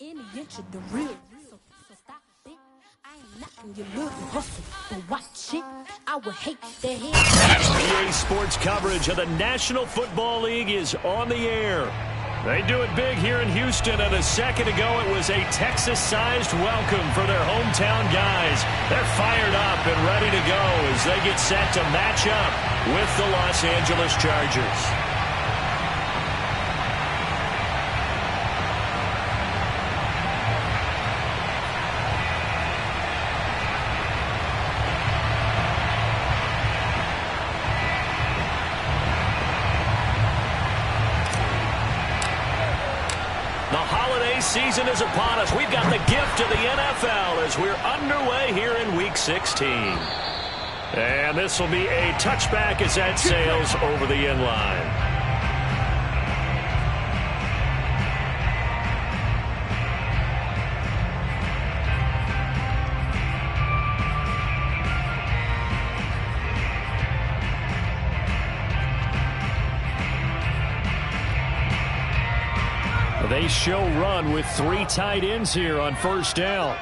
any inch of the real. So stop it. I ain't knocking your little hustle, but watch it. I would hate to hear. EA Sports coverage of the National Football League is on the air. They do it big here in Houston, and a second ago it was a Texas-sized welcome for their hometown guys. They're fired up and ready to go as they get set to match up with the Los Angeles Chargers. Season is upon us. We've got the gift of the NFL as we're underway here in Week 16. And this will be a touchback as that sails over the end line. They show run with 3 tight ends here on first down.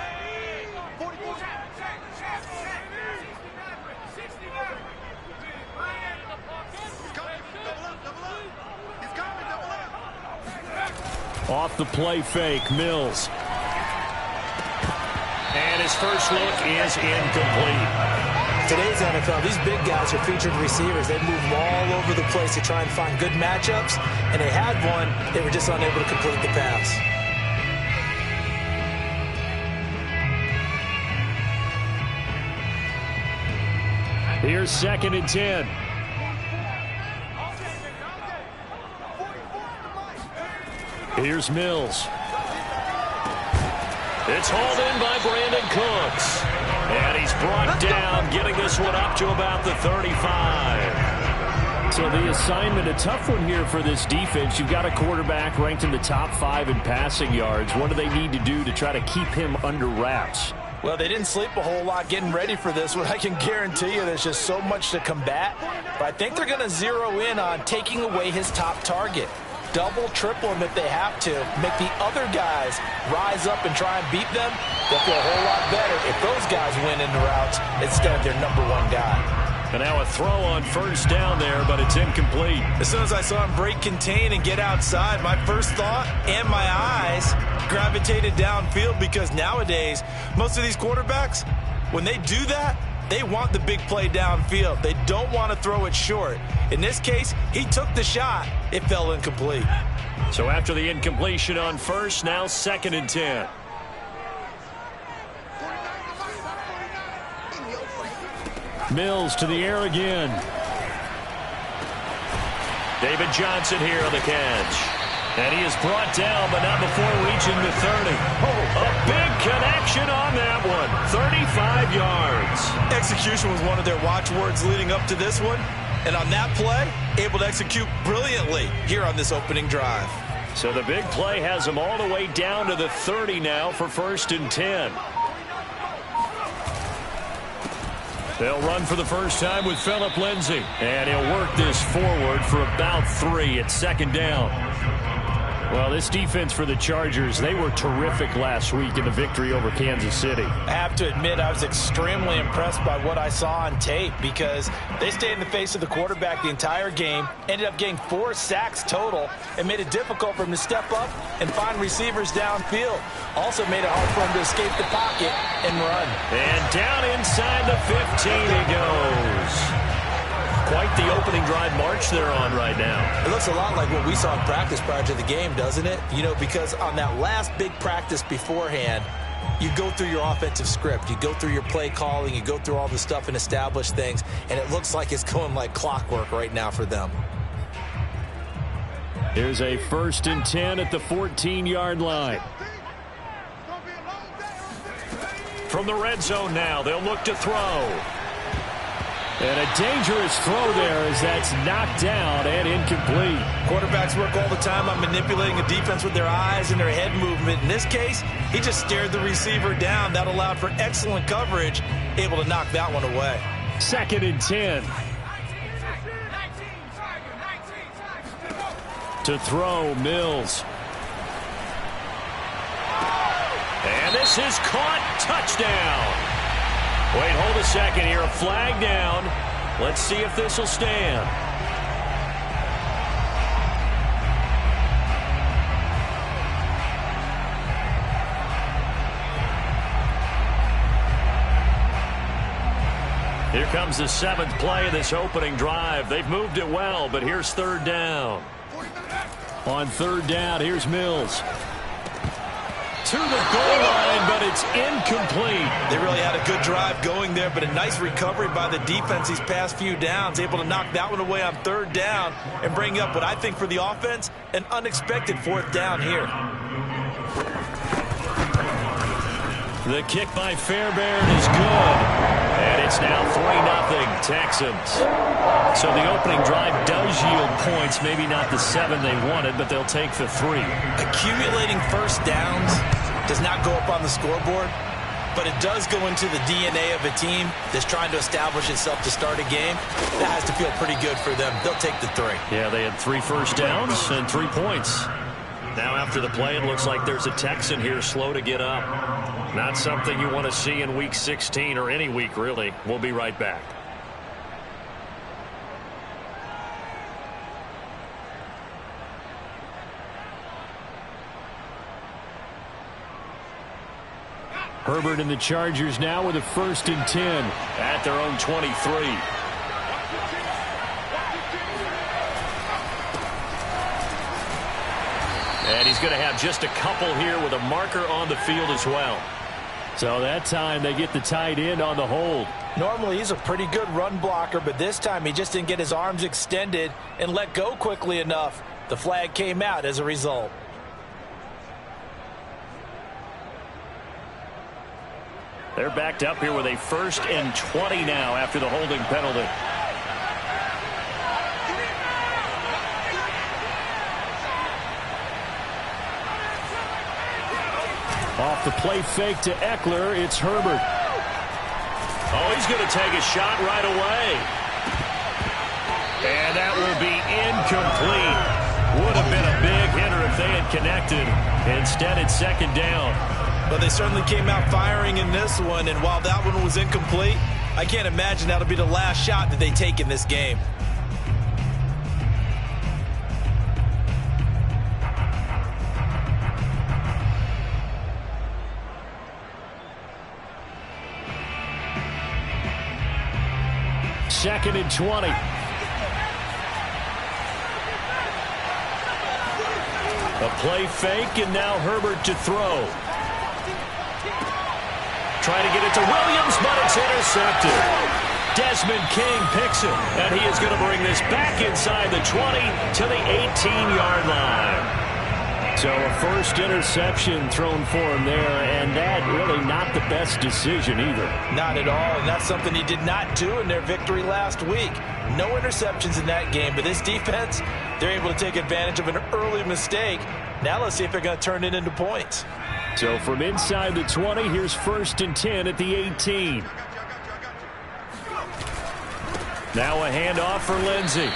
Off the play fake, Mills. And his first look is incomplete. Today's NFL, these big guys are featured receivers. They move all over the place to try and find good matchups, and they had one. They were just unable to complete the pass. Here's 2nd and 10. Here's Mills. It's hauled in by Brandon Cooks. And he's brought down, getting this one up to about the 35. So the assignment, a tough one here for this defense. You've got a quarterback ranked in the top 5 in passing yards. What do they need to do to try to keep him under wraps? Well, they didn't sleep a whole lot getting ready for this one. I can guarantee you there's just so much to combat. But I think they're going to zero in on taking away his top target. Double, triple him if they have to. Make the other guys rise up and try and beat them. They'll feel a whole lot better if those guys win in the routes instead of their number 1 guy. And now a throw on first down there, but it's incomplete. As soon as I saw him break contain and get outside, my first thought and my eyes gravitated downfield, because nowadays, most of these quarterbacks, when they do that, they want the big play downfield. They don't want to throw it short. In this case, he took the shot. It fell incomplete. So after the incompletion on first, now 2nd and 10. Mills to the air again. David Johnson here on the catch. And he is brought down, but not before reaching the 30. A big connection on that one. 35 yards. Execution was one of their watchwords leading up to this one. And on that play, able to execute brilliantly here on this opening drive. So the big play has them all the way down to the 30 now for 1st and 10. They'll run for the first time with Phillip Lindsay. And he'll work this forward for about 3 at 2nd down. Well, this defense for the Chargers, they were terrific last week in the victory over Kansas City. I have to admit, I was extremely impressed by what I saw on tape, because they stayed in the face of the quarterback the entire game, ended up getting 4 sacks total, and made it difficult for him to step up and find receivers downfield. Also made it hard for him to escape the pocket and run. And down inside the 15 he goes. Quite the opening drive march they're on right now. It looks a lot like what we saw in practice prior to the game, doesn't it? You know, because on that last big practice beforehand, you go through your offensive script. You go through your play calling. You go through all the stuff and establish things. And it looks like it's going like clockwork right now for them. Here's a 1st and 10 at the 14-yard line. From the red zone now, they'll look to throw. And a dangerous throw there as that's knocked down and incomplete. Quarterbacks work all the time on manipulating a defense with their eyes and their head movement. In this case, he just stared the receiver down. That allowed for excellent coverage, able to knock that one away. 2nd and 10. To throw, Mills. this is caught. Touchdown. Wait, hold a second here. A flag down. Let's see if this will stand. Here comes the 7th play of this opening drive. They've moved it well, but here's 3rd down. On 3rd down, here's Mills. To the goal line, but it's incomplete. They really had a good drive going there, but a nice recovery by the defense these past few downs. Able to knock that one away on 3rd down and bring up what I think for the offense, an unexpected 4th down here. The kick by Fairbairn is good. And it's now 3-0 Texans. So the opening drive does yield points. Maybe not the 7 they wanted, but they'll take the 3. Accumulating first downs does not go up on the scoreboard, but it does go into the DNA of a team that's trying to establish itself to start a game. That has to feel pretty good for them. They'll take the 3. Yeah, they had 3 first downs and 3 points. Now after the play, it looks like there's a Texan here slow to get up. Not something you want to see in Week 16 or any week, really. We'll be right back. Herbert and the Chargers now with a 1st and 10 at their own 23. And he's going to have just a couple here with a marker on the field as well. So that time they get the tight end on the hold. Normally he's a pretty good run blocker, but this time he just didn't get his arms extended and let go quickly enough. The flag came out as a result. They're backed up here with a 1st and 20 now after the holding penalty. Off the play fake to Eckler, it's Herbert. Oh, he's going to take a shot right away. And that will be incomplete. Would have been a big hitter if they had connected. Instead, it's 2nd down. But they certainly came out firing in this one, and while that one was incomplete, I can't imagine that'll be the last shot that they take in this game. Second and 20. A play fake, and now Herbert to throw. Trying to get it to Williams, but it's intercepted. Desmond King picks it, and he is going to bring this back inside the 20 to the 18-yard line. So a first interception thrown for him there, and that really not the best decision either. Not at all, and that's something he did not do in their victory last week. No interceptions in that game, but this defense, they're able to take advantage of an early mistake. Now let's see if they're going to turn it into points. So from inside the 20, here's 1st and 10 at the 18. Now a handoff for Lindsey.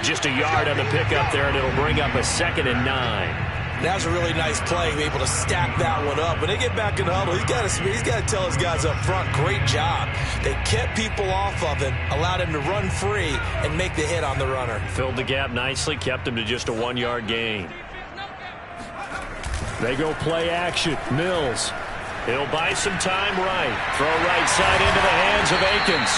Just a yard on the pickup there, and it'll bring up a 2nd and 9. That was a really nice play, able to stack that one up. When they get back in the huddle, he's got to tell his guys up front, great job. They kept people off of him, allowed him to run free, and make the hit on the runner. Filled the gap nicely, kept him to just a 1-yard gain. They go play action. Mills. He'll buy some time right. Throw right side into the hands of Akins.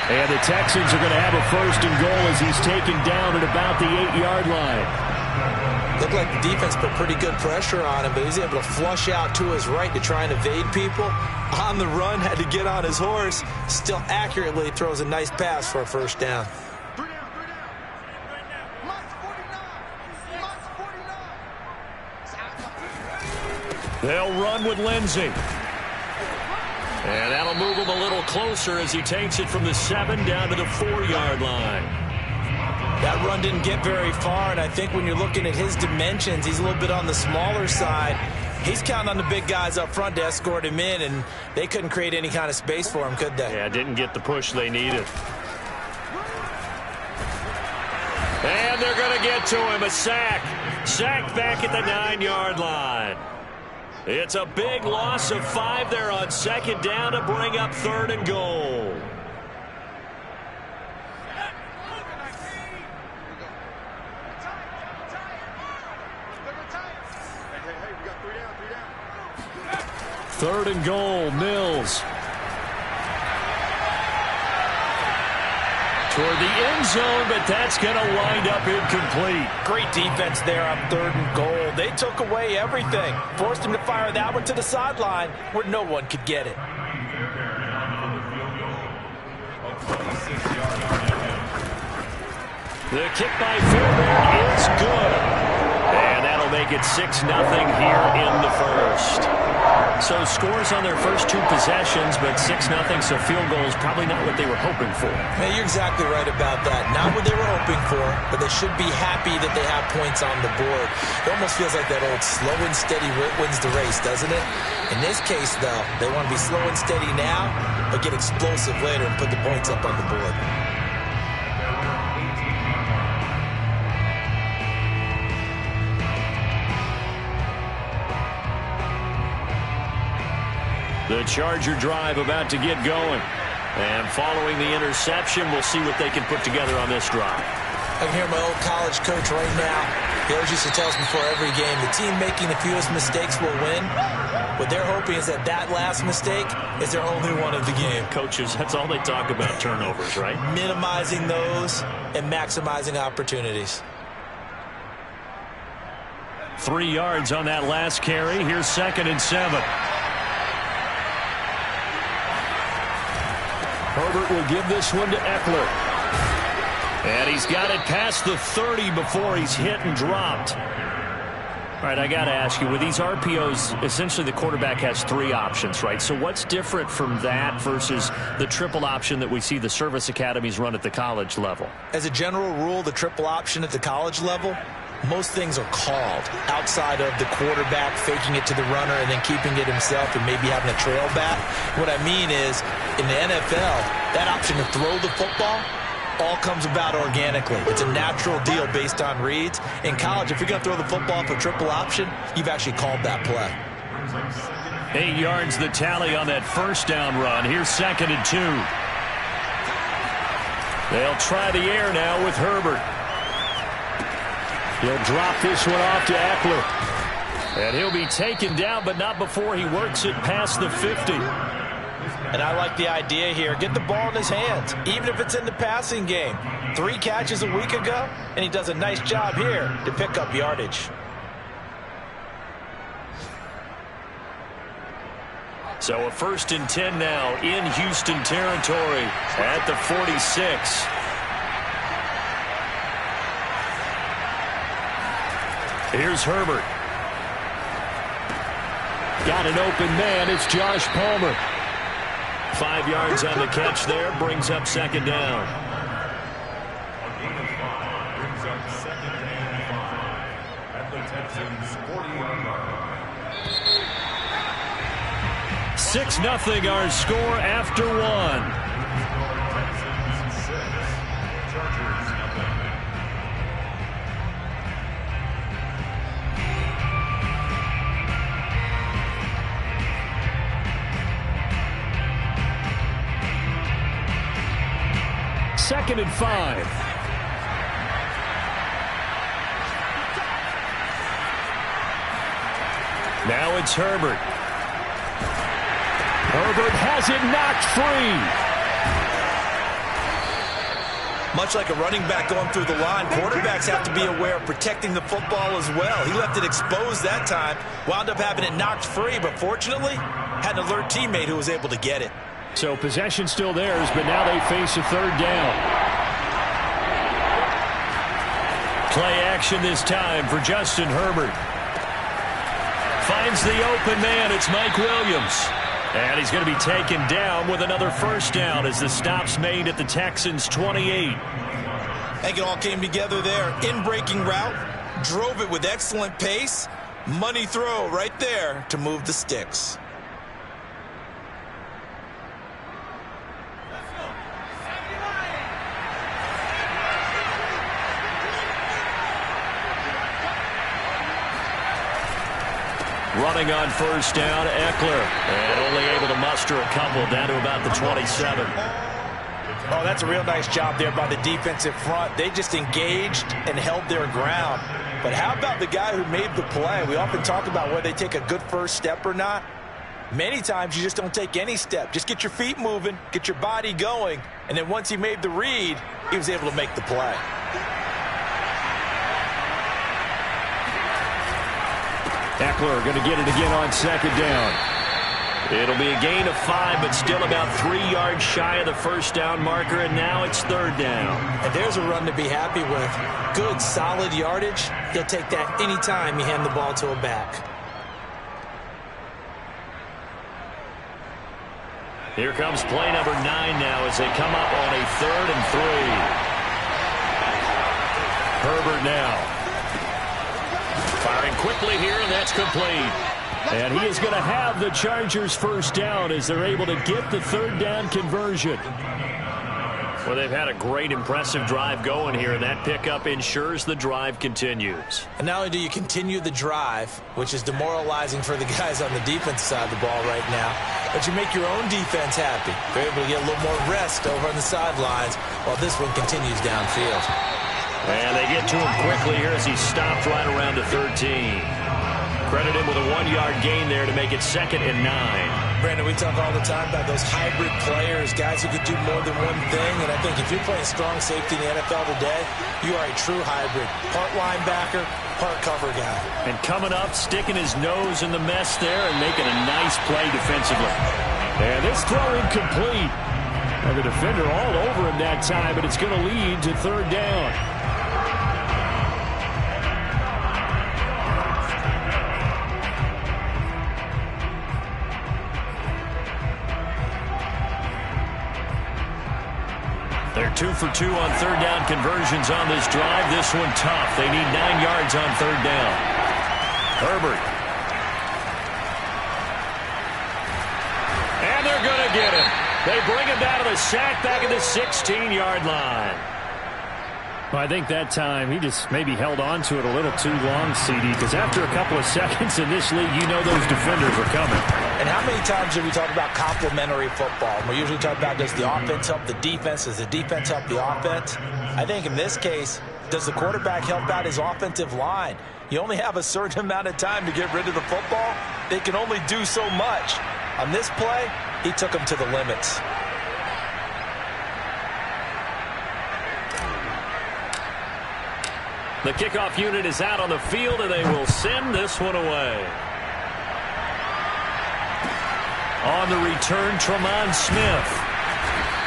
And the Texans are going to have a 1st and goal as he's taken down at about the 8-yard line. Looked like the defense put pretty good pressure on him, but he's able to flush out to his right to try and evade people. On the run, had to get on his horse. Still accurately throws a nice pass for a 1st down. They'll run with Lindsey. And that'll move him a little closer as he takes it from the 7 down to the 4-yard line. That run didn't get very far, and I think when you're looking at his dimensions, he's a little bit on the smaller side. He's counting on the big guys up front to escort him in, and they couldn't create any kind of space for him, could they? Yeah, didn't get the push they needed. And they're going to get to him, a sack. Sack back at the 9-yard line. It's a big loss of 5 there on second down to bring up 3rd and goal. Third and goal, Mills. Toward the end zone, but that's going to wind up incomplete. Great defense there on 3rd and goal. They took away everything. Forced him to fire that one to the sideline where no one could get it. The kick by Fairbairn is good. And that'll make it 6-0 here in the first. So scores on their first 2 possessions, but 6-0, so field goal is probably not what they were hoping for. Hey, you're exactly right about that. Not what they were hoping for, but they should be happy that they have points on the board. It almost feels like that old slow and steady wins the race, doesn't it? In this case, though, they want to be slow and steady now, but get explosive later and put the points up on the board. The Charger drive about to get going. And following the interception, we'll see what they can put together on this drive. I can hear my old college coach right now. He always used to tell us before every game, the team making the fewest mistakes will win. What they're hoping is that that last mistake is their only one of the game. Coaches, that's all they talk about, turnovers, right? Minimizing those and maximizing opportunities. 3 yards on that last carry. Here's 2nd and 7. Herbert will give this one to Eckler. And he's got it past the 30 before he's hit and dropped. All right, I got to ask you, with these RPOs, essentially the quarterback has 3 options, right? So what's different from that versus the triple option that we see the service academies run at the college level? As a general rule, the triple option at the college level, most things are called outside of the quarterback faking it to the runner and then keeping it himself and maybe having a trail back. What I mean is, in the NFL, that option to throw the football all comes about organically. It's a natural deal based on reads. In college, if you're going to throw the football for triple option, you've actually called that play. 8 yards the tally on that first down run. Here's 2nd and 2. They'll try the air now with Herbert. He'll drop this one off to Eckler. And he'll be taken down, but not before he works it past the 50. And I like the idea here. Get the ball in his hands, even if it's in the passing game. 3 catches a week ago, and he does a nice job here to pick up yardage. So a 1st and 10 now in Houston territory at the 46. Here's Herbert. Got an open man. It's Josh Palmer. 5 yards on the catch there. Brings up 2nd down. Brings up 2nd and 5 at the Texans' 40-yard line. 6-0 our score after 1. Second and 5. Now it's Herbert. Herbert has it knocked free. Much like a running back going through the line, quarterbacks have to be aware of protecting the football as well. He left it exposed that time, wound up having it knocked free, but fortunately, had an alert teammate who was able to get it. So possession still theirs, but now they face a 3rd down. Play action this time for Justin Herbert. Finds the open man. It's Mike Williams. And he's going to be taken down with another 1st down as the stop's made at the Texans' 28. I think it all came together there. In-breaking route, drove it with excellent pace. Money throw right there to move the sticks. Running on first down, Eckler. And only able to muster a couple down to about the 27. Oh, that's a real nice job there by the defensive front. They just engaged and held their ground. But how about the guy who made the play? We often talk about whether they take a good first step or not. Many times you just don't take any step. Just get your feet moving, get your body going, and then once he made the read, he was able to make the play. Eckler going to get it again on second down. It'll be a gain of 5, but still about 3 yards shy of the first down marker, and now it's third down. And there's a run to be happy with. Good, solid yardage. He'll take that anytime you hand the ball to a back. Here comes play number 9 now as they come up on a 3rd and 3. Herbert now. Firing quickly here, and that's complete. And he is going to have the Chargers first down as they're able to get the third down conversion. Well, they've had a great, impressive drive going here, and that pickup ensures the drive continues. And not only do you continue the drive, which is demoralizing for the guys on the defense side of the ball right now, but you make your own defense happy. They're able to get a little more rest over on the sidelines while this one continues downfield. And they get to him quickly here as he stopped right around the 13. Credit him with a 1-yard gain there to make it 2nd and 9. Brandon, we talk all the time about those hybrid players, guys who could do more than one thing. And I think if you're playing strong safety in the NFL today, you are a true hybrid. Part linebacker, part cover guy. And coming up, sticking his nose in the mess there and making a nice play defensively. And this throw incomplete. And the defender all over him that time, but it's going to lead to third down. They're 2 for 2 on third down conversions on this drive. This one tough. They need 9 yards on third down. Herbert. And they're going to get him. They bring him down to the sack back at the 16-yard line. Well, I think that time he just maybe held on to it a little too long, CD, because after a couple of seconds in this league, you know those defenders are coming. And how many times do we talk about complementary football? We usually talk about, does the offense help the defense? Does the defense help the offense? I think in this case, does the quarterback help out his offensive line? You only have a certain amount of time to get rid of the football. They can only do so much. On this play, he took them to the limits. The kickoff unit is out on the field, and they will send this one away. On the return, Tremont Smith.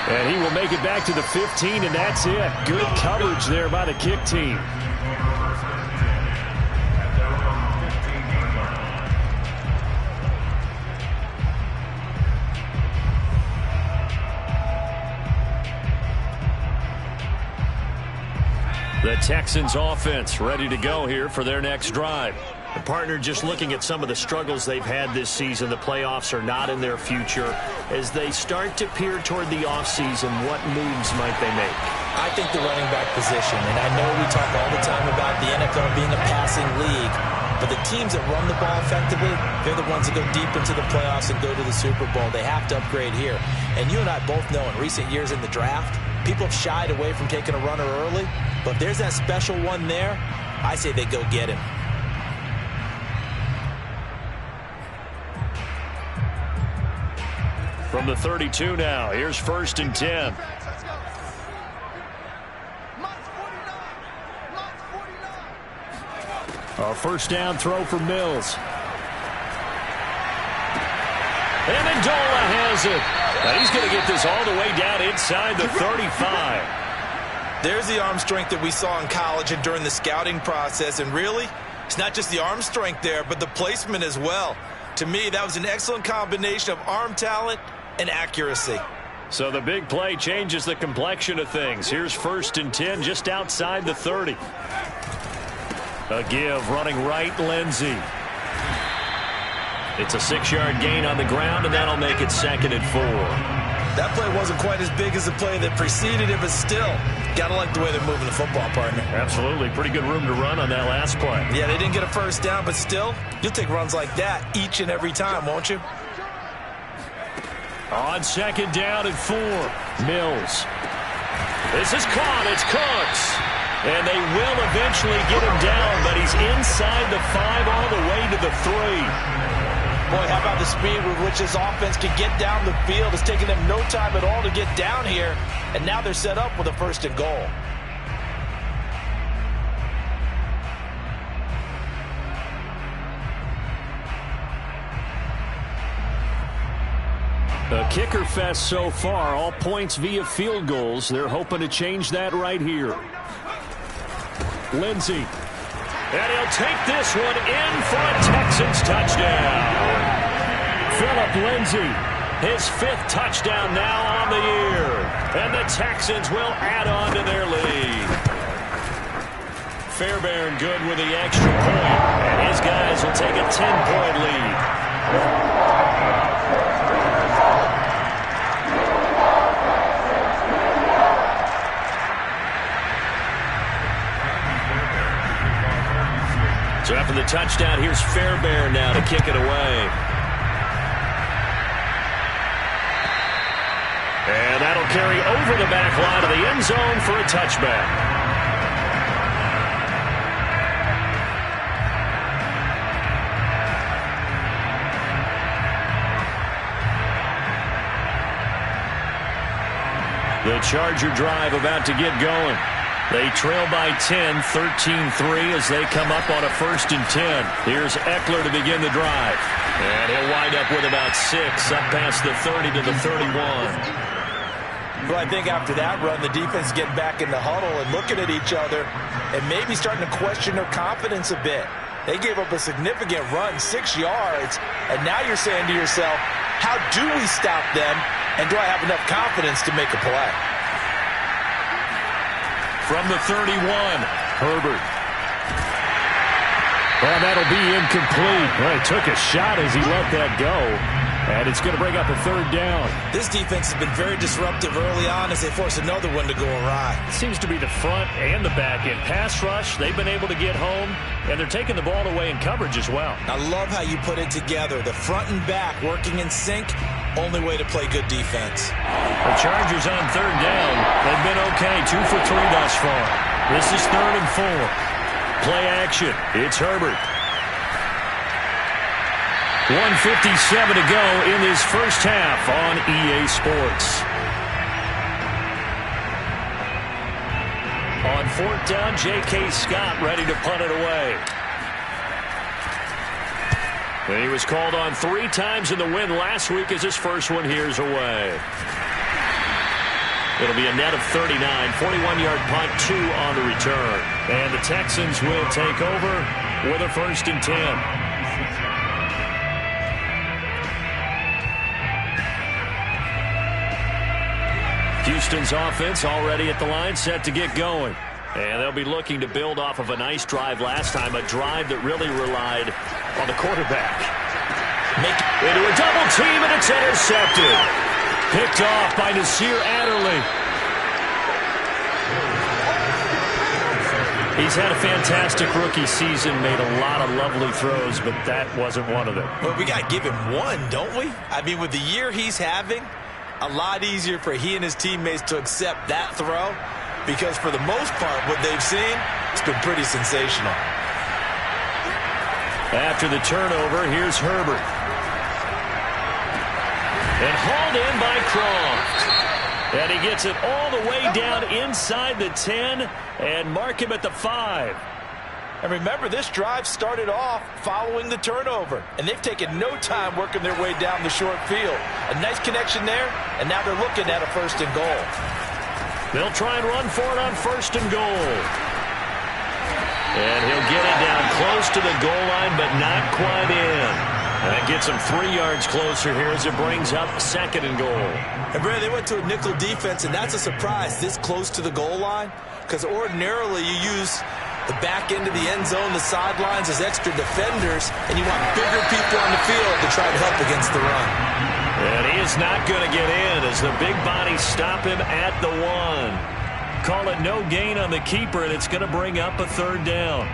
And he will make it back to the 15, and that's it. Good coverage there by the kick team. The Texans offense ready to go here for their next drive. The partner just looking at some of the struggles they've had this season. The playoffs are not in their future. As they start to peer toward the offseason, what moves might they make? I think the running back position, and I know we talk all the time about the NFL being a passing league, but the teams that run the ball effectively, they're the ones that go deep into the playoffs and go to the Super Bowl. They have to upgrade here. And you and I both know in recent years in the draft, people have shied away from taking a runner early, but if there's that special one there, I say they go get him. From the 32 now, here's 1st and 10. A first down throw for Mills. Amendola has it. Now he's going to get this all the way down inside the 35. There's the arm strength that we saw in college and during the scouting process. And really, it's not just the arm strength there, but the placement as well. To me, that was an excellent combination of arm talent and accuracy. So the big play changes the complexion of things. Here's 1st and 10 just outside the 30. A give running right, Lindsey. It's a 6-yard gain on the ground, and that'll make it 2nd and 4. That play wasn't quite as big as the play that preceded it, but still, got to like the way they're moving the football, partner. Absolutely. Pretty good room to run on that last play. Yeah, they didn't get a first down, but still, you'll take runs like that each and every time, won't you? On second down and 4, Mills. This is caught. It's Cooks. And they will eventually get him down, but he's inside the 5 all the way to the 3. Boy, how about the speed with which this offense can get down the field? It's taken them no time at all to get down here, and now they're set up with a 1st and goal. A kicker fest so far, all points via field goals. They're hoping to change that right here. Lindsey. And he'll take this one in for a Texans touchdown. Phillip Lindsay, his 5th touchdown now on the year. And the Texans will add on to their lead. Fairbairn good with the extra point. And his guys will take a 10-point lead. So after the touchdown, here's Fairbairn now to kick it away. And that'll carry over the back line of the end zone for a touchback. The Charger drive about to get going. They trail by 10, 13-3 as they come up on a 1st and 10. Here's Eckler to begin the drive. And he'll wind up with about 6, up past the 30 to the 31. Well, I think after that run, the defense getting back in the huddle and looking at each other and maybe starting to question their confidence a bit. They gave up a significant run, 6 yards, and now you're saying to yourself, how do we stop them, and do I have enough confidence to make a play? From the 31, Herbert. Well, that'll be incomplete. Well, he took a shot as he let that go. And it's going to bring up a 3rd down. This defense has been very disruptive early on as they force another one to go awry. It seems to be the front and the back end. Pass rush, they've been able to get home, and they're taking the ball away in coverage as well. I love how you put it together. The front and back working in sync, only way to play good defense. The Chargers on 3rd down. They've been okay, 2 for 3 thus far. This is 3rd and 4. Play action. It's Herbert. 1:57 to go in this first half on EA Sports. On 4th down, J.K. Scott ready to punt it away. And he was called on 3 times in the win last week as his first one here's away. It'll be a net of 39, 41-yard punt, 2 on the return. And the Texans will take over with a 1st and 10. Houston's offense already at the line, set to get going. And they'll be looking to build off of a nice drive last time, a drive that really relied on the quarterback. Into a double team, and it's intercepted. Picked off by Nasir Adderley. He's had a fantastic rookie season, made a lot of lovely throws, but that wasn't one of them. Well, we got to give him one, don't we? I mean, with the year he's having, a lot easier for he and his teammates to accept that throw because for the most part, what they've seen, it's been pretty sensational. After the turnover, here's Herbert. And hauled in by Croft. And he gets it all the way down inside the 10 and mark him at the 5. And remember, this drive started off following the turnover, and they've taken no time working their way down the short field. A nice connection there, and now they're looking at a 1st and goal. They'll try and run for it on 1st and goal. And he'll get it down close to the goal line, but not quite in. That gets him 3 yards closer here as it brings up 2nd and goal. And, Brad, they went to a nickel defense, and that's a surprise this close to the goal line, because ordinarily you use the back end of the end zone, the sidelines as extra defenders, and you want bigger people on the field to try to help against the run. And he is not going to get in as the big bodies stop him at the 1. Call it no gain on the keeper, and it's going to bring up a 3rd down.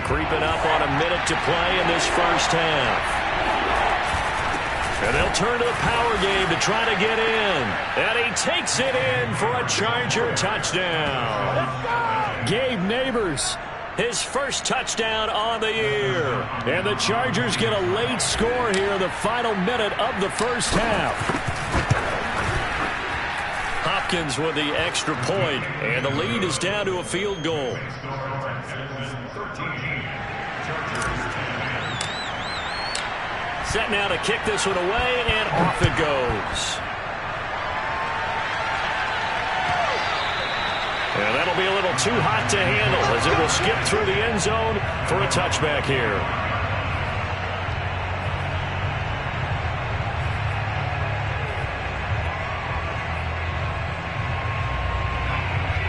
Creeping up on a minute to play in this first half. And they'll turn to the power game to try to get in. And he takes it in for a Charger touchdown. Gabe Neighbors, his first touchdown on the year. And the Chargers get a late score here in the final minute of the first half. Hopkins with the extra point, and the lead is down to a field goal. Set now to kick this one away, and off it goes. And that'll be a little too hot to handle as it will skip through the end zone for a touchback here.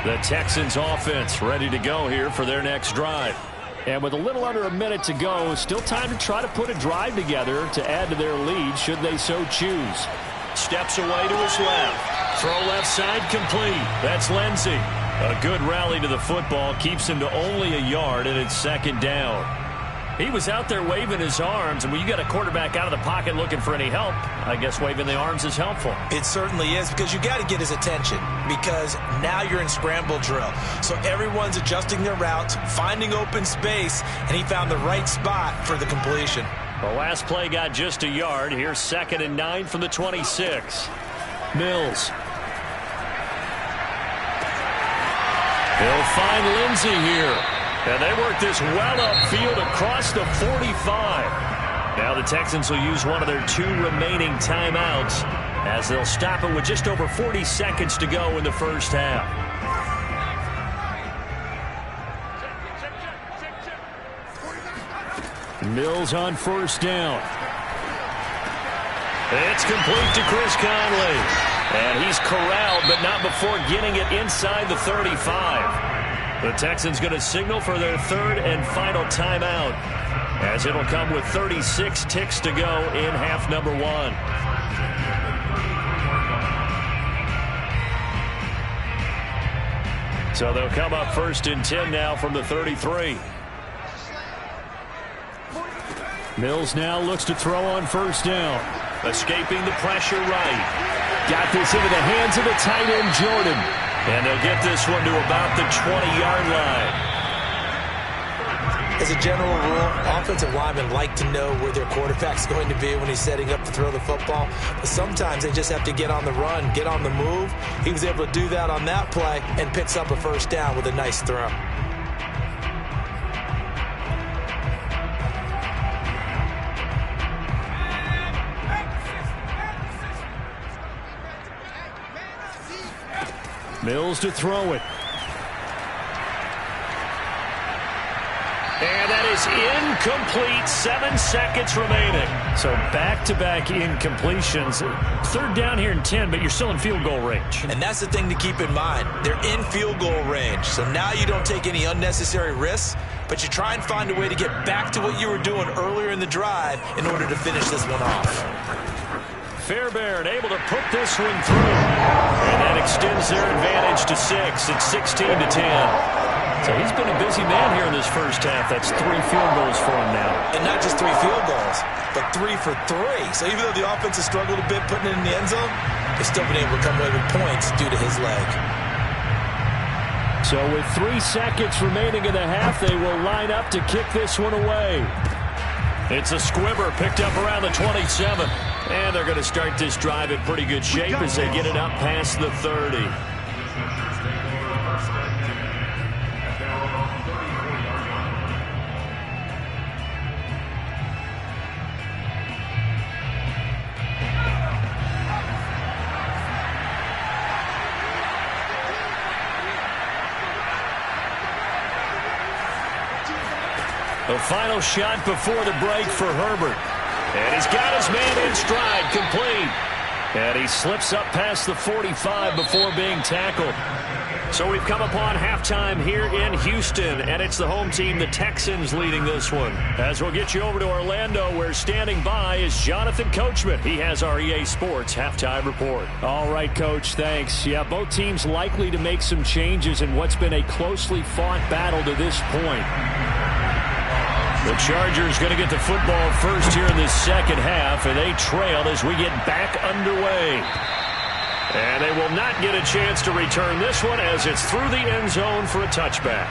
The Texans offense ready to go here for their next drive. And with a little under a minute to go, still time to try to put a drive together to add to their lead should they so choose. Steps away to his left. Throw left side complete. That's Lindsey. A good rally to the football keeps him to only a yard, and it's 2nd down. He was out there waving his arms, and when you got a quarterback out of the pocket looking for any help, I guess waving the arms is helpful. It certainly is, because you got to get his attention, because now you're in scramble drill. So everyone's adjusting their routes, finding open space, and he found the right spot for the completion. The last play got just a yard. Here's 2nd and 9 from the 26. Mills. They'll find Lindsey here. And they work this well upfield across the 45. Now the Texans will use one of their 2 remaining timeouts as they'll stop it with just over 40 seconds to go in the first half. Mills on 1st down. It's complete to Chris Conley. And he's corralled, but not before getting it inside the 35. The Texans going to signal for their 3rd and final timeout, as it'll come with 36 ticks to go in half number 1. So they'll come up 1st and 10 now from the 33. Mills now looks to throw on 1st down. Escaping the pressure right. Got this into the hands of the tight end, Jordan. And they'll get this one to about the 20-yard line. As a general rule, offensive linemen like to know where their quarterback's going to be when he's setting up to throw the football. But sometimes they just have to get on the run, get on the move. He was able to do that on that play and picks up a 1st down with a nice throw. Mills to throw it. And that is incomplete. 7 seconds remaining. So back-to-back incompletions. 3rd down here in 10, but you're still in field goal range. And that's the thing to keep in mind. They're in field goal range. So now you don't take any unnecessary risks, but you try and find a way to get back to what you were doing earlier in the drive in order to finish this one off. Fairbairn able to put this one through. And that extends their advantage to 6. It's 16 to 10. So he's been a busy man here in this first half. That's 3 field goals for him now. And not just 3 field goals, but 3 for 3. So even though the offense has struggled a bit putting it in the end zone, they've still been able to come away with points due to his leg. So with 3 seconds remaining in the half, they will line up to kick this one away. It's a squibber picked up around the 27. And they're going to start this drive in pretty good shape as they get it up past the 30. The final shot before the break for Herbert. And he's got his man in stride, complete. And he slips up past the 45 before being tackled. So we've come upon halftime here in Houston, and it's the home team, the Texans, leading this one. As we'll get you over to Orlando, where standing by is Jonathan Coachman. He has our EA Sports halftime report. All right, Coach, thanks. Yeah, both teams likely to make some changes in what's been a closely fought battle to this point. The Chargers going to get the football first here in the second half, and they trail as we get back underway. And they will not get a chance to return this one as it's through the end zone for a touchback.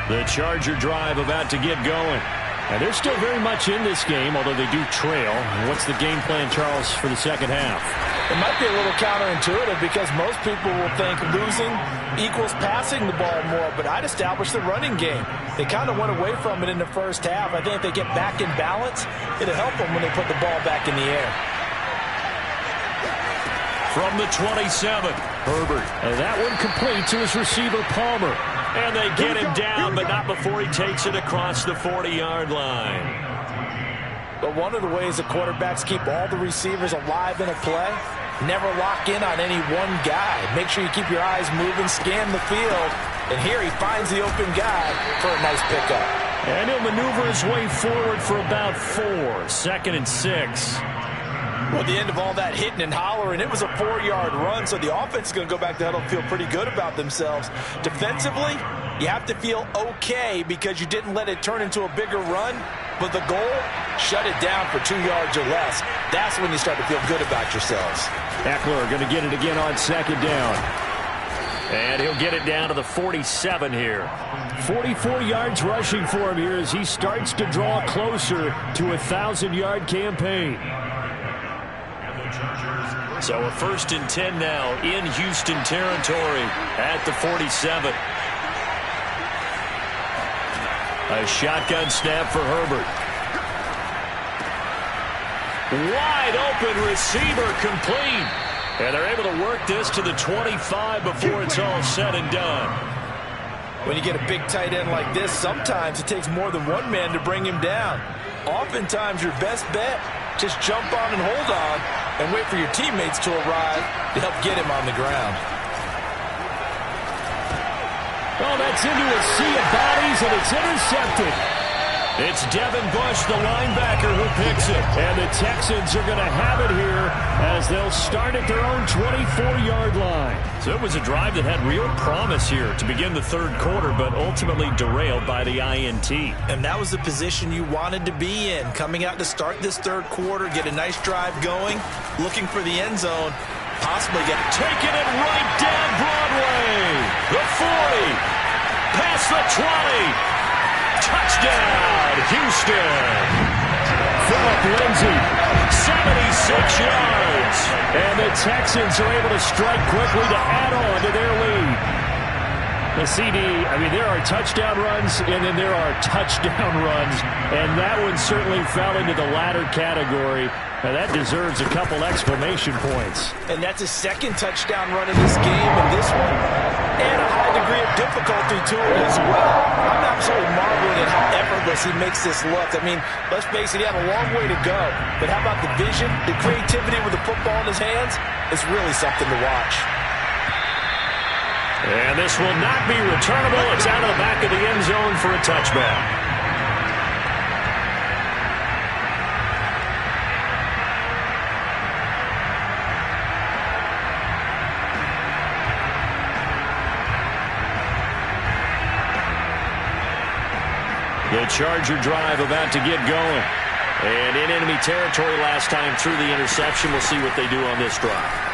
The Charger drive about to get going. And they're still very much in this game, although they do trail. What's the game plan, Charles, for the second half? It might be a little counterintuitive because most people will think losing equals passing the ball more, but I'd establish the running game. They kind of went away from it in the first half. I think if they get back in balance, it'll help them when they put the ball back in the air. From the 27, Herbert. And that one complete to his receiver, Palmer. And they get him down, but not before he takes it across the 40-yard line. But one of the ways the quarterbacks keep all the receivers alive in a play, never lock in on any one guy. Make sure you keep your eyes moving, scan the field. And here he finds the open guy for a nice pickup. And he'll maneuver his way forward for about 4. 2nd and 6. Well, at the end of all that hitting and hollering, it was a 4-yard run, so the offense is going to go back to huddle and feel pretty good about themselves. Defensively, you have to feel okay because you didn't let it turn into a bigger run, but the goal, shut it down for 2 yards or less. That's when you start to feel good about yourselves. Eckler going to get it again on 2nd down. And he'll get it down to the 47 here. 44 yards rushing for him here as he starts to draw closer to a 1,000-yard campaign. So a 1st and 10 now in Houston territory at the 47. A shotgun snap for Herbert. Wide open receiver complete. And they're able to work this to the 25 before it's all said and done. When you get a big tight end like this, sometimes it takes more than one man to bring him down. Oftentimes your best bet, just jump on and hold on and wait for your teammates to arrive to help get him on the ground. Oh, that's into a sea of bodies, and it's intercepted. It's Devin Bush, the linebacker, who picks it. And the Texans are going to have it here as they'll start at their own 24-yard line. So it was a drive that had real promise here to begin the third quarter, but ultimately derailed by the INT. And that was the position you wanted to be in, coming out to start this third quarter, get a nice drive going, looking for the end zone, possibly get it. Taking it right down Broadway. The 40, past the 20. Touchdown, Houston. Philip Lindsay, 76 yards. And the Texans are able to strike quickly to add on to their lead. The CD, I mean, there are touchdown runs, and then there are touchdown runs, and that one certainly fell into the latter category. Now, that deserves a couple exclamation points. And that's his second touchdown run in this game, and this one, and a high degree of difficulty to it as well. I'm absolutely marveling at how effortless he makes this look. I mean, let's face it, he had a long way to go, but how about the vision, the creativity with the football in his hands? It's really something to watch. And this will not be returnable. It's out of the back of the end zone for a touchback. The Charger drive about to get going. And in enemy territory last time through the interception. We'll see what they do on this drive.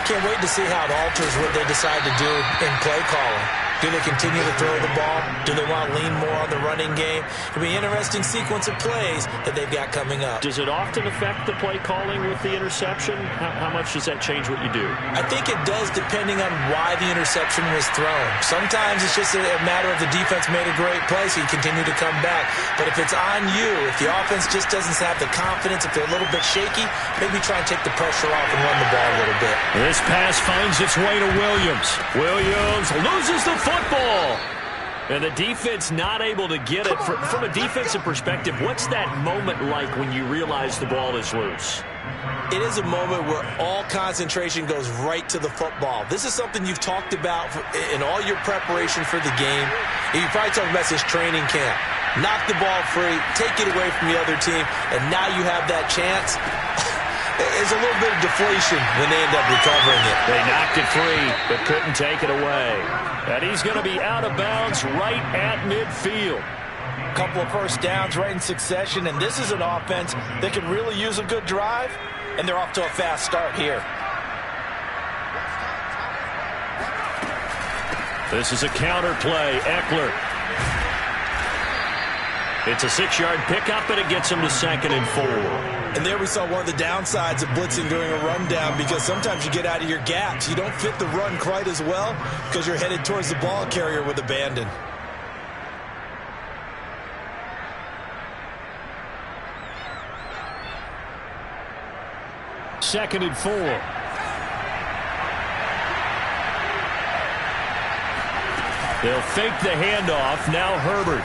Can't wait to see how it alters what they decide to do in play calling. Do they continue to throw the ball? Do they want to lean more on the running game? It'll be an interesting sequence of plays that they've got coming up. Does it often affect the play calling with the interception? How much does that change what you do? I think it does, depending on why the interception was thrown. Sometimes it's just a matter of the defense made a great play, so you continue to come back. But if it's on you, if the offense just doesn't have the confidence, if they're a little bit shaky, maybe try and take the pressure off and run the ball a little bit. This pass finds its way to Williams. Williams loses the football. And the defense not able to get it. From a defensive perspective, what's that moment like when you realize the ball is loose? It is a moment where all concentration goes right to the football. This is something you've talked about in all your preparation for the game. And you probably talked about since training camp. Knock the ball free, take it away from the other team, and now you have that chance. There's a little bit of deflation when they end up recovering it. They knocked it free, but couldn't take it away. And he's going to be out of bounds right at midfield. A couple of first downs right in succession, and this is an offense that can really use a good drive, and they're off to a fast start here. This is a counter play. Eckler. It's a 6-yard pickup, and it gets him to 2nd and 4. And there we saw one of the downsides of blitzing during a rundown, because sometimes you get out of your gaps. You don't fit the run quite as well because you're headed towards the ball carrier with abandon. Second and 4. They'll fake the handoff. Now Herbert.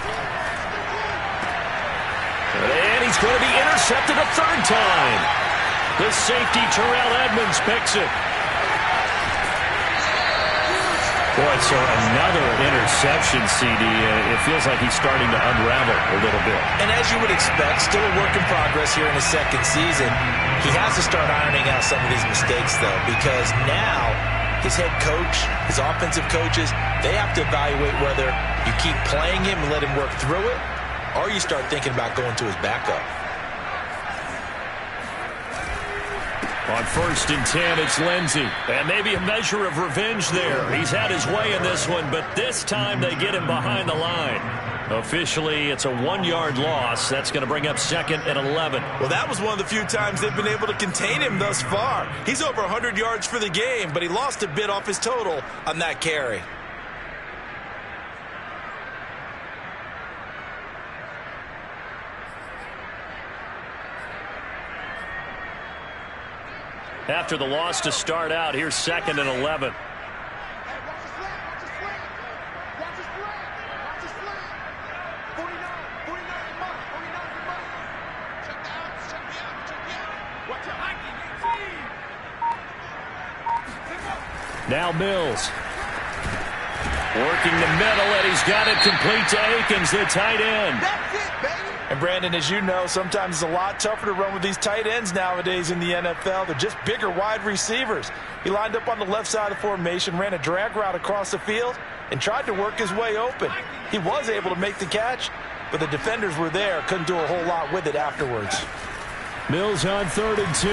And he's going to be intercepted a third time. The safety, Terrell Edmonds, picks it. Boy, so another interception, CD. It feels like he's starting to unravel a little bit. And as you would expect, still a work in progress here in his second season. He has to start ironing out some of these mistakes, though, because now his head coach, his offensive coaches, they have to evaluate whether you keep playing him and let him work through it, or you start thinking about going to his backup. On 1st and 10, it's Lindsey. And maybe a measure of revenge there. He's had his way in this one, but this time they get him behind the line. Officially, it's a 1-yard loss. That's going to bring up 2nd and 11. Well, that was one of the few times they've been able to contain him thus far. He's over 100 yards for the game, but he lost a bit off his total on that carry. After the loss to start out, here's 2nd and 11. Now Mills. Working the middle, and he's got it complete to Akins, the tight end. And Brandon, as you know, sometimes it's a lot tougher to run with these tight ends nowadays in the NFL. They're just bigger wide receivers. He lined up on the left side of the formation, ran a drag route across the field, and tried to work his way open. He was able to make the catch, but the defenders were there, couldn't do a whole lot with it afterwards. Mills on 3rd and 2.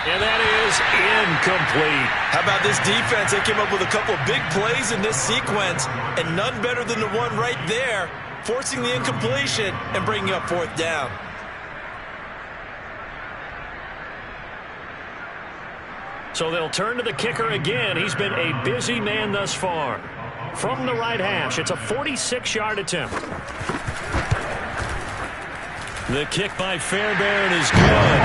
And that is incomplete. How about this defense? They came up with a couple of big plays in this sequence, and none better than the one right there, forcing the incompletion and bringing up 4th down. So they'll turn to the kicker again. He's been a busy man thus far. From the right hash, it's a 46-yard attempt. The kick by Fairbairn is good.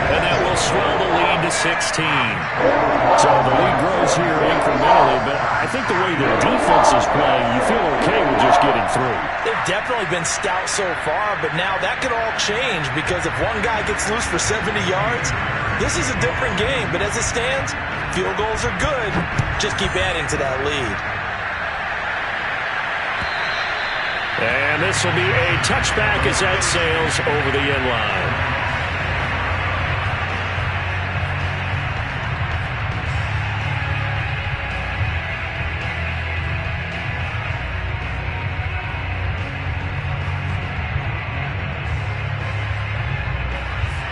And that will swell the lead to 16. So the lead grows here incrementally, but I think the way the defense is playing, you feel okay with just getting through. They've definitely been stout so far, but now that could all change, because if one guy gets loose for 70 yards, this is a different game. But as it stands, field goals are good. Just keep adding to that lead. And this will be a touchback as that sails over the end line.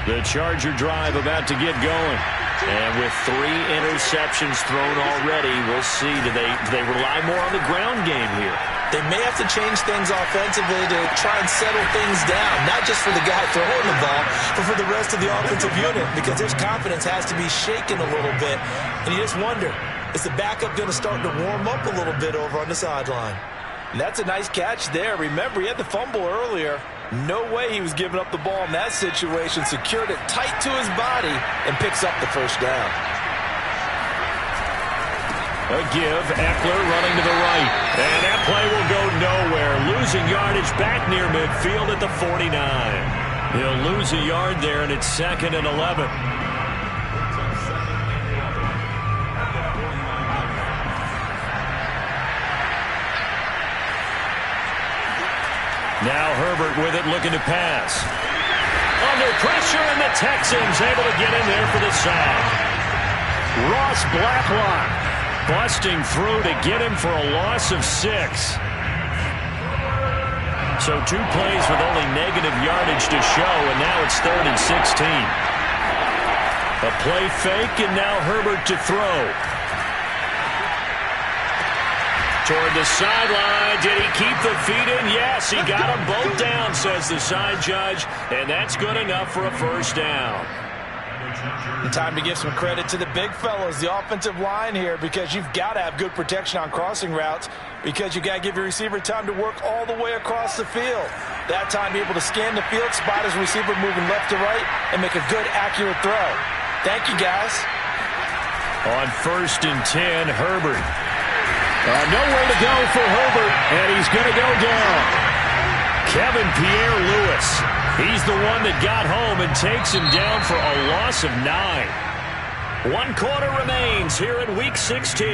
The Charger drive about to get going. And with 3 interceptions thrown already, we'll see. Do they rely more on the ground game here? They may have to change things offensively to try and settle things down, not just for the guy throwing the ball, but for the rest of the offensive unit, because his confidence has to be shaken a little bit. And you just wonder, is the backup going to start to warm up a little bit over on the sideline? And that's a nice catch there. Remember, he had the fumble earlier. No way he was giving up the ball in that situation. Secured it tight to his body and picks up the first down. A give, Eckler running to the right. And that play will go nowhere. Losing yardage back near midfield at the 49. He'll lose a yard there, and it's 2nd and 11. Now Herbert with it, looking to pass. Under pressure, and the Texans able to get in there for the sack. Ross Blacklock busting through to get him for a loss of 6. So 2 plays with only negative yardage to show, and now it's 3rd and 16. A play fake, and now Herbert to throw. Toward the sideline. Did he keep the feet in? Yes, he got them both down, says the side judge, and that's good enough for a first down. And time to give some credit to the big fellas, the offensive line here, because you've got to have good protection on crossing routes, because you've got to give your receiver time to work all the way across the field. That time, be able to scan the field, spot his receiver moving left to right, and make a good, accurate throw. Thank you, guys. On 1st and 10, Herbert. Nowhere to go for Herbert, and he's going to go down. Kevin Pierre-Louis. He's the one that got home and takes him down for a loss of 9. 1 quarter remains here in Week 16.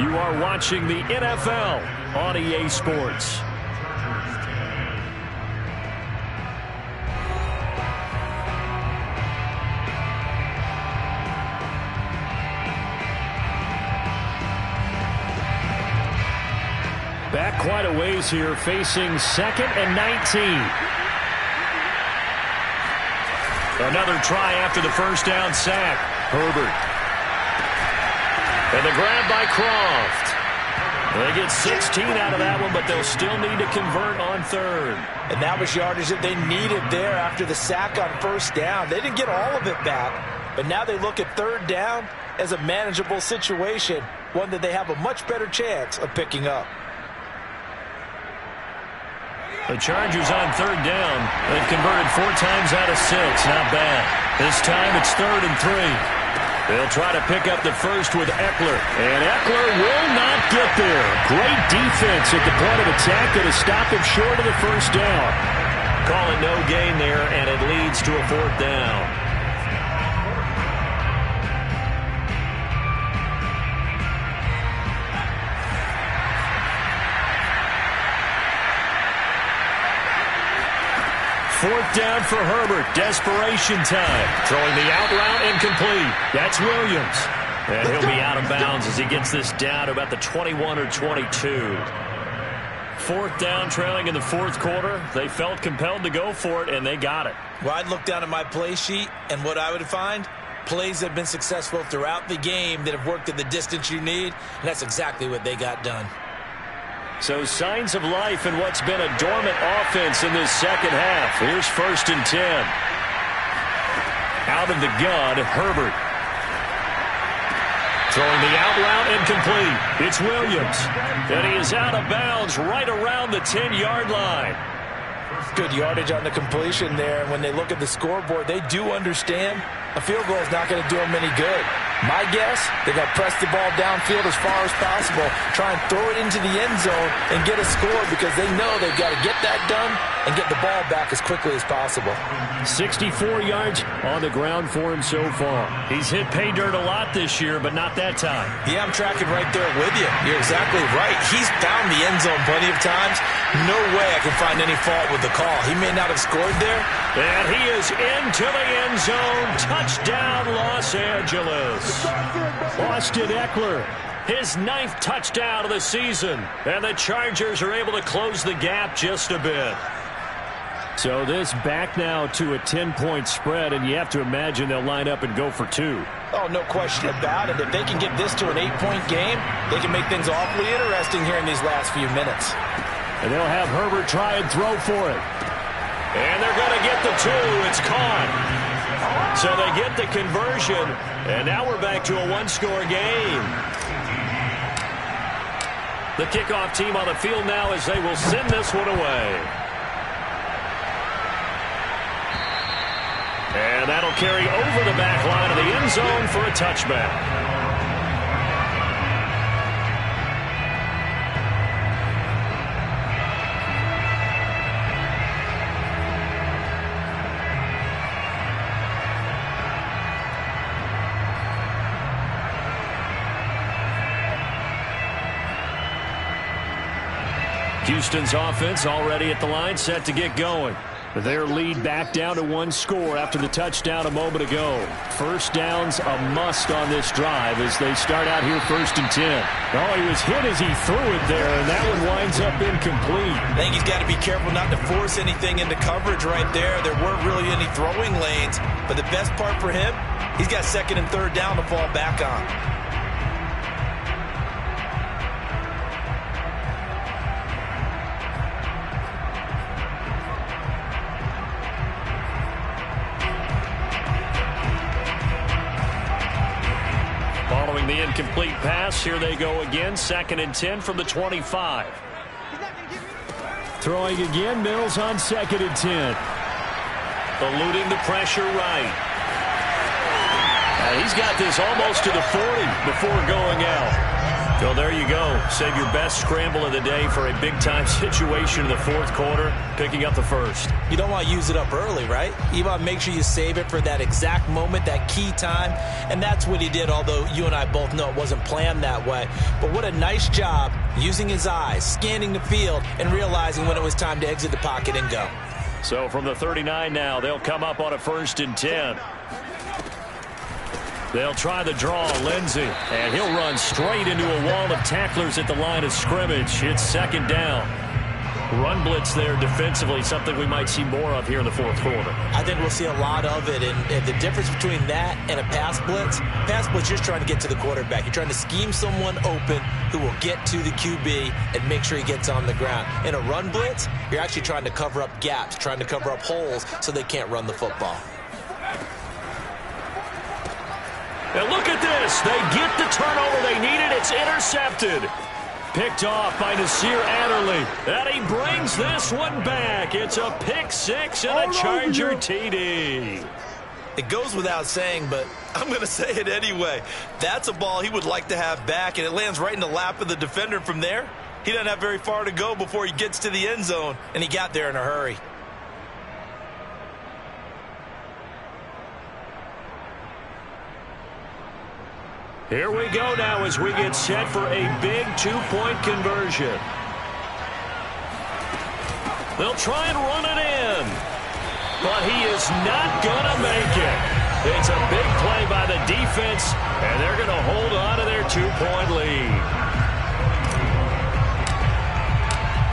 You are watching the NFL on EA Sports. Back quite a ways here, facing 2nd and 19. Another try after the first down sack. Herbert. And the grab by Croft. They get 16 out of that one, but they'll still need to convert on 3rd. And that was yardage that they needed there after the sack on first down. They didn't get all of it back, but now they look at 3rd down as a manageable situation, one that they have a much better chance of picking up. The Chargers on 3rd down. They've converted 4 times out of 6. Not bad. This time it's 3rd and 3. They'll try to pick up the first with Eckler. And Eckler will not get there. Great defense at the point of attack to stop him short of the first down. Call it no gain there, and it leads to a 4th down. Fourth down for Herbert. Desperation time. Throwing the out route incomplete. That's Williams. And he'll be out of bounds as he gets this down to about the 21 or 22. 4th down, trailing in the 4th quarter. They felt compelled to go for it, and they got it. Well, I'd look down at my play sheet, and what I would find, plays that have been successful throughout the game that have worked at the distance you need, and that's exactly what they got done. So signs of life in what's been a dormant offense in this second half. Here's 1st and 10. Out of the gun, Herbert. Throwing the out route incomplete. It's Williams. And he is out of bounds right around the 10-yard line. Good yardage on the completion there. And when they look at the scoreboard, they do understand a field goal is not going to do them any good. My guess, they're going to press the ball downfield as far as possible, try and throw it into the end zone and get a score because they know they've got to get that done and get the ball back as quickly as possible. 64 yards on the ground for him so far. He's hit pay dirt a lot this year, but not that time. Yeah, I'm tracking right there with you. You're exactly right. He's found the end zone plenty of times. No way I can find any fault with the call. He may not have scored there. And he is into the end zone. Touchdown, Los Angeles. Austin Eckler, his 9th touchdown of the season. And the Chargers are able to close the gap just a bit. So this back now to a 10-point spread, and you have to imagine they'll line up and go for 2. Oh, no question about it. If they can get this to an 8-point game, they can make things awfully interesting here in these last few minutes. And they'll have Herbert try and throw for it. And they're going to get the 2. It's caught. So they get the conversion, and now we're back to a one-score game. The kickoff team on the field now as they will send this one away. And that'll carry over the back line of the end zone for a touchback. Houston's offense already at the line, set to get going. Their lead back down to 1 score after the touchdown a moment ago. First down's a must on this drive as they start out here 1st and 10. Oh, he was hit as he threw it there, and that one winds up incomplete. I think he's got to be careful not to force anything into coverage right there. There weren't really any throwing lanes, but the best part for him, he's got 2nd and 3rd down to fall back on. Following the incomplete pass, here they go again. 2nd and 10 from the 25. Throwing again, Mills on 2nd and 10. Eluding the pressure right. And he's got this almost to the 40 before going out. So there you go. Save your best scramble of the day for a big-time situation in the 4th quarter, picking up the 1st. You don't want to use it up early, right? You want to make sure you save it for that exact moment, that key time, and that's what he did, although you and I both know it wasn't planned that way. But what a nice job using his eyes, scanning the field, and realizing when it was time to exit the pocket and go. So from the 39 now, they'll come up on a 1st and 10. They'll try the draw, Lindsey, and he'll run straight into a wall of tacklers at the line of scrimmage. It's 2nd down. Run blitz there defensively, something we might see more of here in the 4th quarter. I think we'll see a lot of it, and the difference between that and a pass blitz, you're trying to get to the quarterback. You're trying to scheme someone open who will get to the QB and make sure he gets on the ground. In a run blitz, you're actually trying to cover up gaps, trying to cover up holes so they can't run the football. And look at this. They get the turnover they needed. It's intercepted. Picked off by Nasir Adderley. And he brings this one back. It's a pick 6 and a Charger TD. It goes without saying, but I'm going to say it anyway. That's a ball he would like to have back, and it lands right in the lap of the defender from there. He doesn't have very far to go before he gets to the end zone, and he got there in a hurry. Here we go now as we get set for a big 2-point conversion. They'll try and run it in, but he is not going to make it. It's a big play by the defense, and they're going to hold on to their 2-point lead.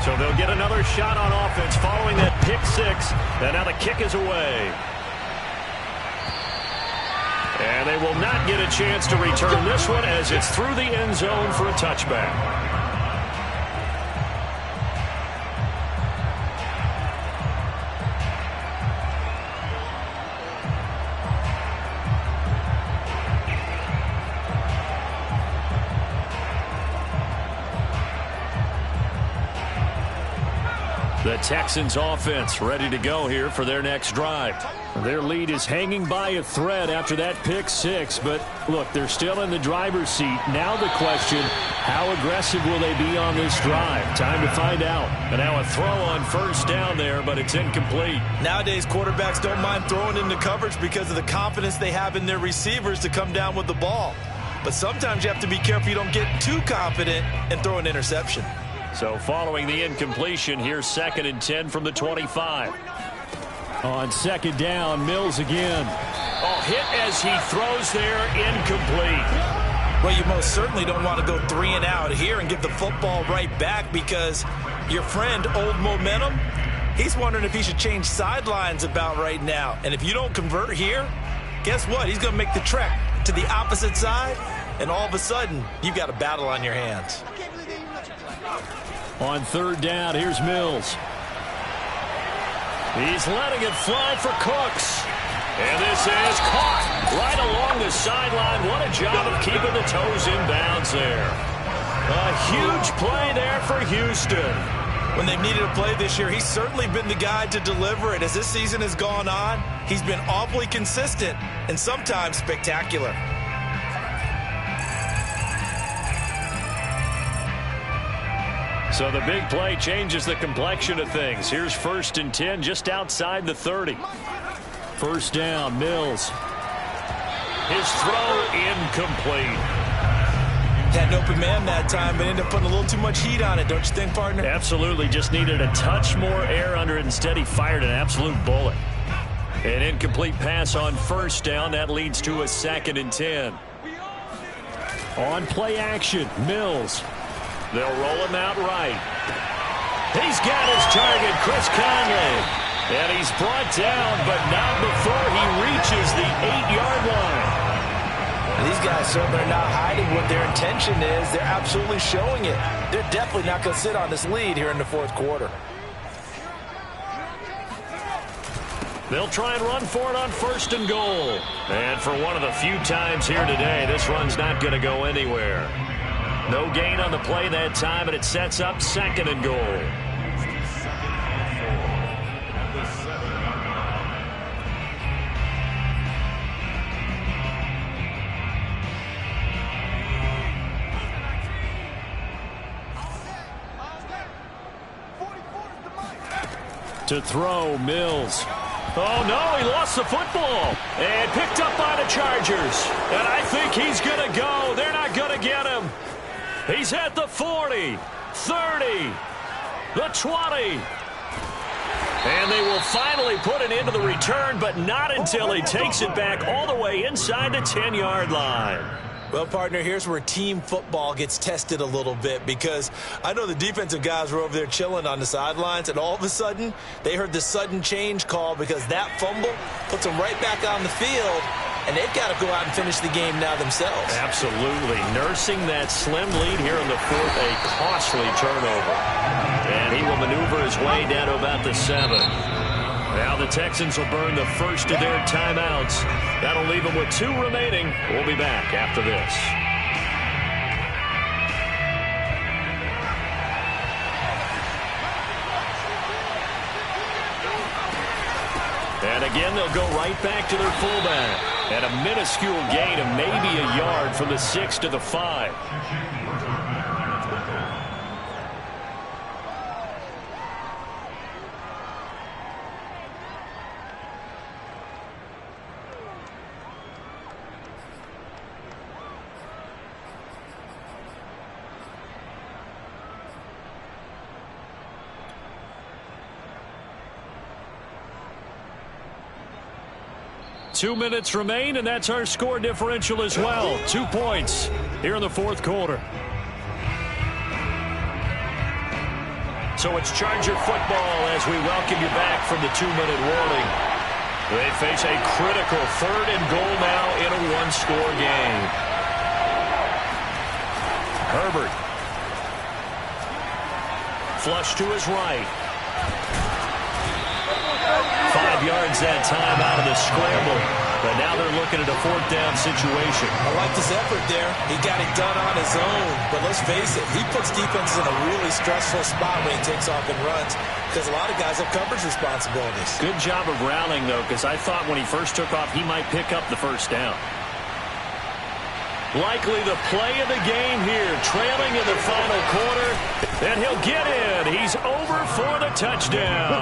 So they'll get another shot on offense following that pick 6, and now the kick is away. And they will not get a chance to return this one as it's through the end zone for a touchback. The Texans offense ready to go here for their next drive. Their lead is hanging by a thread after that pick 6, but look, they're still in the driver's seat. Now the question, how aggressive will they be on this drive? Time to find out. And now a throw on 1st down there, but it's incomplete. Nowadays, quarterbacks don't mind throwing into coverage because of the confidence they have in their receivers to come down with the ball. But sometimes you have to be careful you don't get too confident and throw an interception. So following the incompletion, here's 2nd and 10 from the 25. On 2nd down, Mills again. Oh, hit as he throws there, incomplete. Well, you most certainly don't want to go 3 and out here and give the football right back because your friend, Old Momentum, he's wondering if he should change sidelines about right now. And if you don't convert here, guess what? He's going to make the trek to the opposite side, and all of a sudden, you've got a battle on your hands. On third down, here's Mills. He's letting it fly for Cooks. And this is caught right along the sideline. What a job of keeping the toes in bounds there. A huge play there for Houston. When they've needed a play this year, he's certainly been the guy to deliver it. As this season has gone on, he's been awfully consistent and sometimes spectacular. So the big play changes the complexion of things. Here's 1st and 10 just outside the 30. First down, Mills. His throw incomplete. Had an open man that time, but ended up putting a little too much heat on it, don't you think, partner? Absolutely. Just needed a touch more air under it. Instead, he fired an absolute bullet. An incomplete pass on first down. That leads to a 2nd and 10. On play action, Mills. They'll roll him out right. He's got his target, Chris Conley. And he's brought down, but not before he reaches the 8-yard line. And these guys certainly are not hiding what their intention is. They're absolutely showing it. They're definitely not going to sit on this lead here in the 4th quarter. They'll try and run for it on 1st and goal. And for one of the few times here today, this run's not going to go anywhere. No gain on the play that time, and it sets up 2nd and goal. To throw, Mills. Oh, no, he lost the football. And picked up by the Chargers. And I think he's going to go. They're not going to get him. He's at the 40, 30, the 20. And they will finally put it into the return, but not until he takes it back all the way inside the 10-yard line. Well, partner, here's where team football gets tested a little bit, because I know the defensive guys were over there chilling on the sidelines, and all of a sudden, they heard the sudden change call because that fumble puts them right back on the field, and they've got to go out and finish the game now themselves. Absolutely. Nursing that slim lead here in the 4th, a costly turnover. And he will maneuver his way down to about the 7. Now the Texans will burn the first of their timeouts. That'll leave them with 2 remaining. We'll be back after this. And again, they'll go right back to their fullback. And a minuscule gain of maybe a yard from the 6 to the 5. Two minutes remain, and that's our score differential as well. 2 points here in the 4th quarter. So it's Charger football as we welcome you back from the 2-minute warning. They face a critical 3rd and goal now in a 1-score game. Herbert. Flush to his right. 5 yards that time out of the scramble. But now they're looking at a 4th down situation. I like this effort there. He got it done on his own. But let's face it, he puts defenses in a really stressful spot when he takes off and runs, because a lot of guys have coverage responsibilities. Good job of rallying, though, because I thought when he first took off, he might pick up the 1st down. Likely the play of the game here, trailing in the final quarter. And he'll get in. He's over for the touchdown.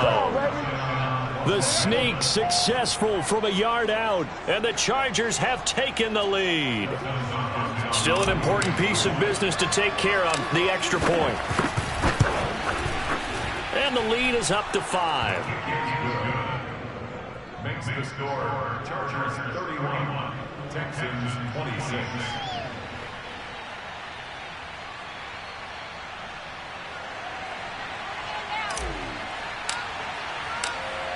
The sneak successful from a yard out, and the Chargers have taken the lead. Still an important piece of business to take care of, the extra point. And the lead is up to 5. Makes the score Chargers 31, Texans 26.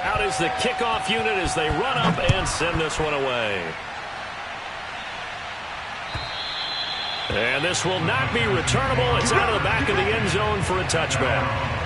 Out is the kickoff unit as they run up and send this one away. And this will not be returnable. It's out of the back of the end zone for a touchback.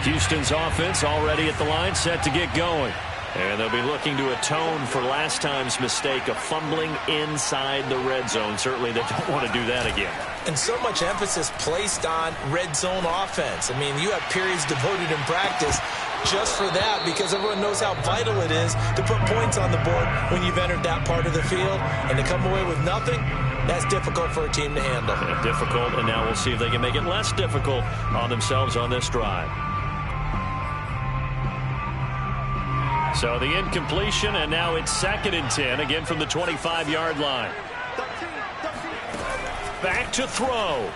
Houston's offense already at the line, set to get going. And they'll be looking to atone for last time's mistake of fumbling inside the red zone. Certainly they don't want to do that again. And so much emphasis placed on red zone offense. I mean, you have periods devoted in practice just for that, because everyone knows how vital it is to put points on the board when you've entered that part of the field. And to come away with nothing, that's difficult for a team to handle. Yeah, difficult, and now we'll see if they can make it less difficult on themselves on this drive. So the incompletion, and now it's 2nd and 10, again from the 25-yard line. Back to throw.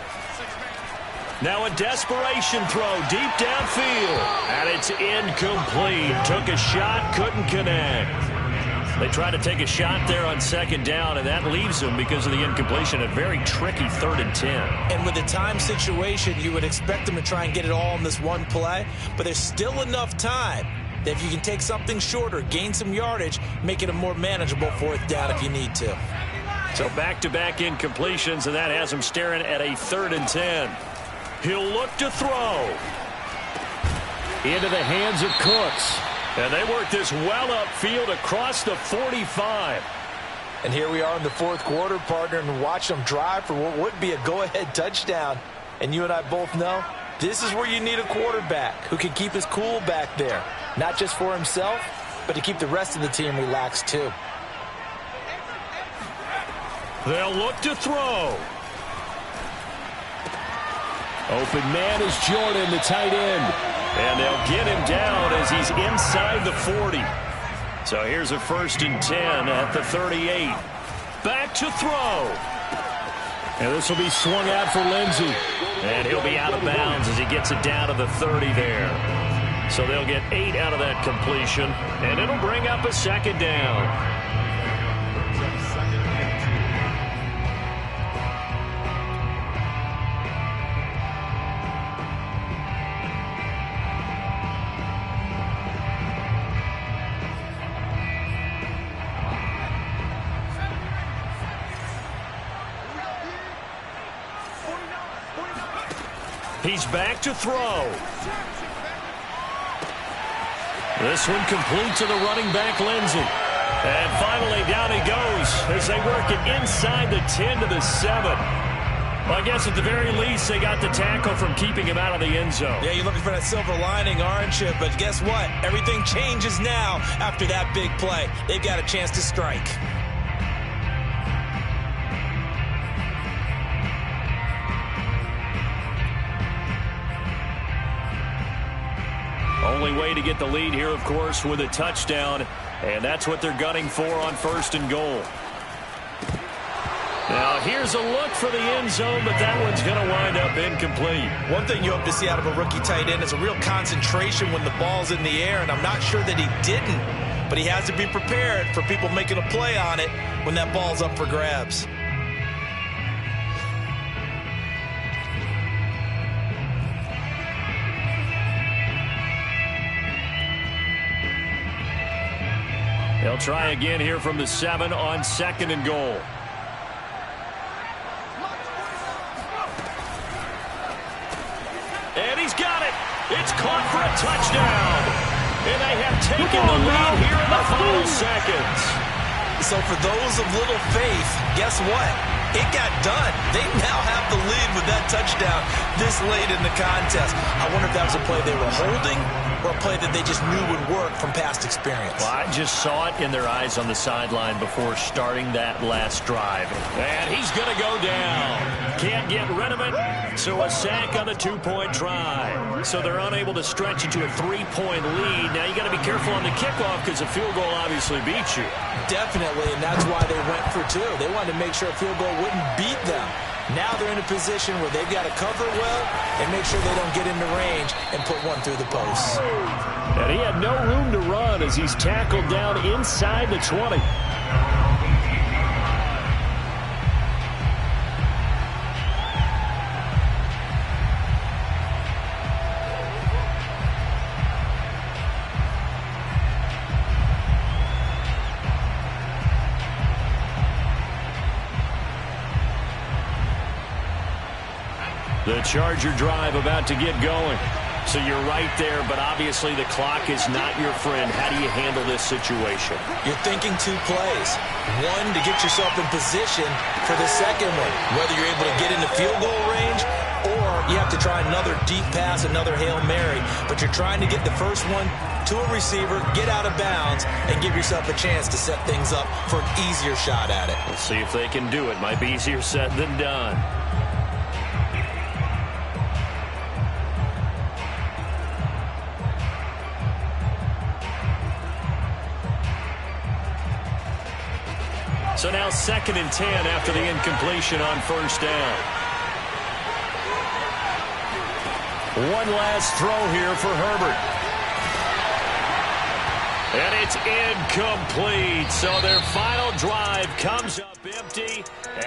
Now a desperation throw deep downfield. And it's incomplete. Took a shot, couldn't connect. They tried to take a shot there on 2nd down, and that leaves them, because of the incompletion, a very tricky 3rd and 10. And with a time situation, you would expect them to try and get it all in this one play, but there's still enough time that if you can take something shorter, gain some yardage, make it a more manageable 4th down if you need to. So back-to-back incompletions, and that has him staring at a 3rd and 10. He'll look to throw. Into the hands of Cooks. And they work this well upfield across the 45. And here we are in the 4th quarter, partner, and watch them drive for what would be a go-ahead touchdown. And you and I both know this is where you need a quarterback who can keep his cool back there. Not just for himself, but to keep the rest of the team relaxed too. They'll look to throw. Open man is Jordan, the tight end. And they'll get him down as he's inside the 40. So here's a 1st and 10 at the 38. Back to throw. And this will be swung out for Lindsey. And he'll be out of bounds as he gets it down to the 30 there. So they'll get 8 out of that completion, and it'll bring up a 2nd down. He's back to throw. This one complete to the running back, Lindsey. And finally, down he goes as they work it inside the 10 to the 7. Well, I guess at the very least, they got the tackle from keeping him out of the end zone. Yeah, you're looking for that silver lining, aren't you? But guess what? Everything changes now after that big play. They've got a chance to strike. Only way to get the lead here, of course, with a touchdown, and that's what they're gunning for on 1st and goal. Now, here's a look for the end zone, but that one's going to wind up incomplete. One thing you hope to see out of a rookie tight end is a real concentration when the ball's in the air, and I'm not sure that he didn't, but he has to be prepared for people making a play on it when that ball's up for grabs. They'll try again here from the 7 on 2nd and goal. And he's got it. It's caught for a touchdown. And they have taken the lead here in the final seconds. So for those of little faith, guess what? It got done. They now have the lead with that touchdown this late in the contest. I wonder if that was a play they were holding or a play that they just knew would work from past experience. Well, I just saw it in their eyes on the sideline before starting that last drive. And he's going to go down. Can't get rid of it. So a sack on the 2-point try. So they're unable to stretch into a 3-point lead. Now you got to be careful on the kickoff because a field goal obviously beats you. Definitely, and that's why they went for 2. They wanted to make sure a field goal wouldn't beat them. Now they're in a position where they've got to cover well and make sure they don't get into range and put one through the posts. And he had no room to run as he's tackled down inside the 20. The Charger drive about to get going. So you're right there, but obviously the clock is not your friend. How do you handle this situation? You're thinking 2 plays. One, to get yourself in position for the second one, whether you're able to get into field goal range or you have to try another deep pass, another Hail Mary. But you're trying to get the first one to a receiver, get out of bounds, and give yourself a chance to set things up for an easier shot at it. Let's see if they can do it. Might be easier said than done. So now 2nd and 10 after the incompletion on first down. One last throw here for Herbert. And it's incomplete. So their final drive comes up empty. And